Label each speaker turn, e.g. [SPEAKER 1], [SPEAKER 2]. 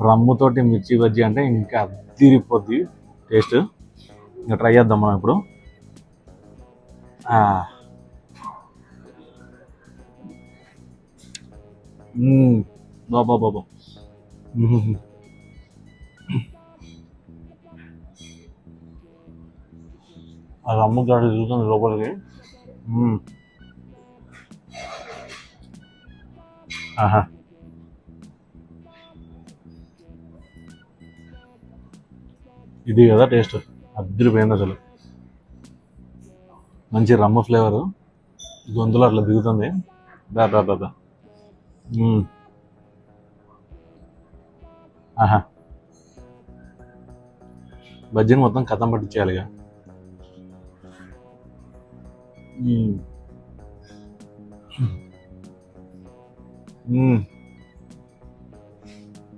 [SPEAKER 1] రమ్ముతోటి మిర్చి బజ్జీ అంటే ఇంకా అదిరిపోద్ది టేస్ట్. ఇంకా ట్రై చేద్దాం మనం ఇప్పుడు. బాబా బాబా, ఆ రమ్ము గాడి చూస్తుంది లోపలికి. ఆహా, ఇది కదా టేస్ట్, అద్దరిపోయింది అసలు. మంచి రమ్ము ఫ్లేవరు గొంతులో అట్లా దిగుతుంది. బాబా బాబా. ఆహా, బజ్జీని మొత్తం కథం పట్టించేయాలి ఇక.